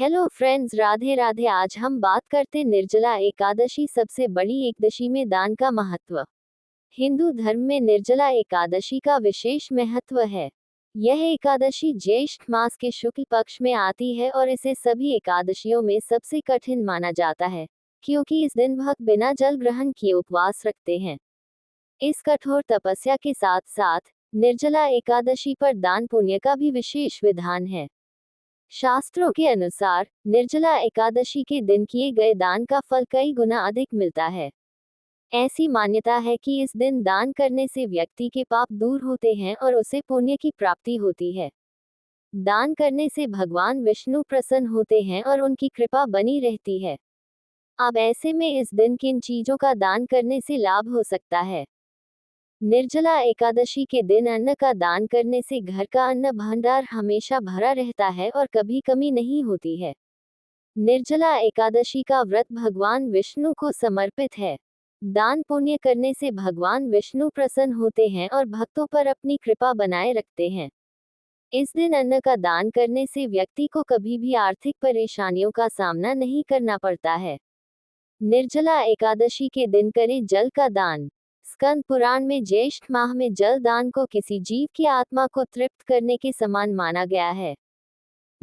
Hello friends, Radhe Radhe. आज हम बात करते निर्जला एकादशी, सबसे बड़ी एकदशी में दान का महत्व। हिंदू धर्म में निर्जला एकादशी का विशेष महत्व है। यह एकादशी ज्येष्ठ मास के शुक्ल पक्ष में आती है और इसे सभी एकादशियों में सबसे कठिन माना जाता है, क्योंकि इस दिन भक्त बिना जल ग्रहण किए उपवास रखते हैं। इस कठोर तपस्या के साथ साथ निर्जला एकादशी पर दान पुण्य का भी विशेष विधान है। शास्त्रों के अनुसार निर्जला एकादशी के दिन किए गए दान का फल कई गुना अधिक मिलता है। ऐसी मान्यता है कि इस दिन दान करने से व्यक्ति के पाप दूर होते हैं और उसे पुण्य की प्राप्ति होती है। दान करने से भगवान विष्णु प्रसन्न होते हैं और उनकी कृपा बनी रहती है। अब ऐसे में इस दिन किन चीजों का दान करने से लाभ हो सकता है? निर्जला एकादशी के दिन अन्न का दान करने से घर का अन्न भंडार हमेशा भरा रहता है और कभी कमी नहीं होती है। निर्जला एकादशी का व्रत भगवान विष्णु को समर्पित है। दान पुण्य करने से भगवान विष्णु प्रसन्न होते हैं और भक्तों पर अपनी कृपा बनाए रखते हैं। इस दिन अन्न का दान करने से व्यक्ति को कभी भी आर्थिक परेशानियों का सामना नहीं करना पड़ता है। निर्जला एकादशी के दिन करें जल का दान। स्कंद पुराण में ज्येष्ठ माह में जल दान को किसी जीव की आत्मा को तृप्त करने के समान माना गया है।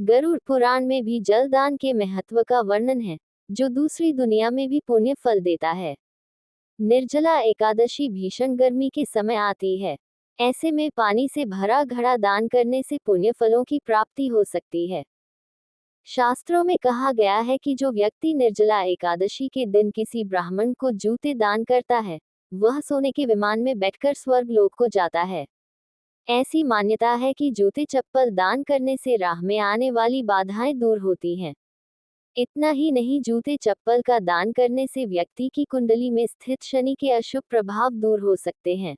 गरुड़ पुराण में भी जल दान के महत्व का वर्णन है, जो दूसरी दुनिया में भी पुण्य फल देता है। निर्जला एकादशी भीषण गर्मी के समय आती है। ऐसे में पानी से भरा घड़ा दान करने से पुण्य फलों की प्राप्ति हो सकती है। शास्त्रों में कहा गया है कि जो व्यक्ति निर्जला एकादशी के दिन किसी ब्राह्मण को जूते दान करता है, वह सोने के विमान में बैठकर स्वर्ग लोक को जाता है। ऐसी मान्यता है कि जूते चप्पल दान करने से राह में आने वाली बाधाएं दूर होती हैं। इतना ही नहीं, जूते चप्पल का दान करने से व्यक्ति की कुंडली में स्थित शनि के अशुभ प्रभाव दूर हो सकते हैं।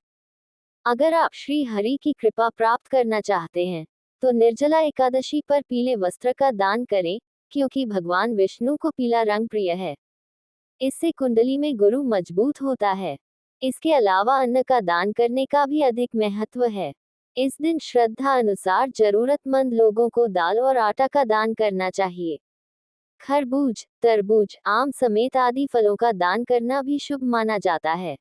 अगर आप श्री हरि की कृपा प्राप्त करना चाहते हैं, तो निर्जला एकादशी पर पीले वस्त्र का दान करें, क्योंकि भगवान विष्णु को पीला रंग प्रिय है। इससे कुंडली में गुरु मजबूत होता है। इसके अलावा अन्न का दान करने का भी अधिक महत्व है। इस दिन श्रद्धा अनुसार जरूरतमंद लोगों को दाल और आटा का दान करना चाहिए। खरबूज, तरबूज, आम समेत आदि फलों का दान करना भी शुभ माना जाता है।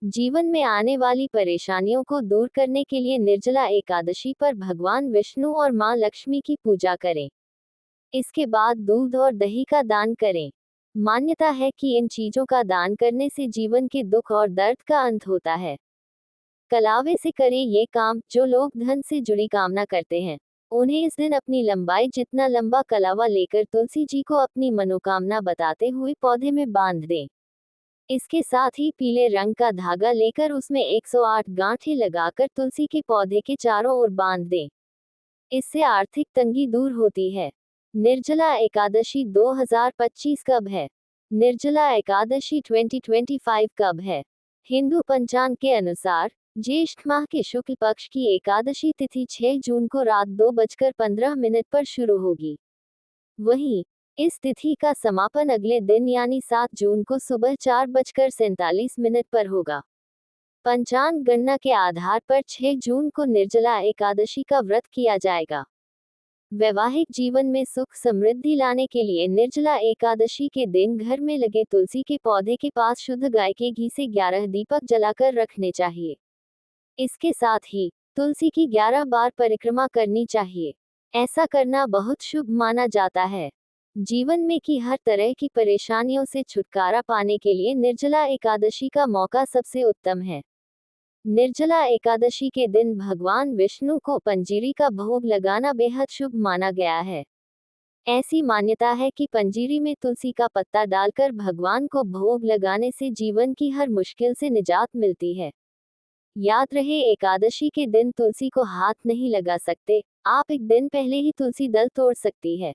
जीवन में आने वाली परेशानियों को दूर करने के लिए निर्जला एकादशी पर भगवान विष्णु और मां लक्ष्मी की पूजा करें। इसके बाद दूध और दही का दान करें। मान्यता है कि इन चीजों का दान करने से जीवन के दुख और दर्द का अंत होता है। कलावे से करें ये काम। जो लोग धन से जुड़ी कामना करते हैं, उन्हें इस दिन अपनी लंबाई जितना लंबा कलावा लेकर तुलसी जी को अपनी मनोकामना बताते हुए पौधे में बांध दें। इसके साथ ही पीले रंग का धागा लेकर उसमें 108 गांठें लगाकर तुलसी के पौधे के चारों ओर बांध दें। इससे आर्थिक तंगी दूर होती है। निर्जला एकादशी 2025 कब है? निर्जला एकादशी 2025 कब है? हिंदू पंचांग के अनुसार ज्येष्ठ माह के शुक्ल पक्ष की एकादशी तिथि 6 जून को रात 2:15 पर शुरू होगी। वहीं इस तिथि का समापन अगले दिन यानी 7 जून को सुबह 4:47 पर होगा। पंचांग गणना के आधार पर 6 जून को निर्जला एकादशी का व्रत किया जाएगा। वैवाहिक जीवन में सुख समृद्धि लाने के लिए निर्जला एकादशी के दिन घर में लगे तुलसी के पौधे के पास शुद्ध गाय के घी से 11 दीपक जलाकर रखने चाहिए। इसके साथ ही तुलसी की 11 बार परिक्रमा करनी चाहिए। ऐसा करना बहुत शुभ माना जाता है। जीवन में की हर तरह की परेशानियों से छुटकारा पाने के लिए निर्जला एकादशी का मौका सबसे उत्तम है। निर्जला एकादशी के दिन भगवान विष्णु को पंजीरी का भोग लगाना बेहद शुभ माना गया है। ऐसी मान्यता है कि पंजीरी में तुलसी का पत्ता डालकर भगवान को भोग लगाने से जीवन की हर मुश्किल से निजात मिलती है। याद रहे, एकादशी के दिन तुलसी को हाथ नहीं लगा सकते, आप एक दिन पहले ही तुलसी दल तोड़ सकती है।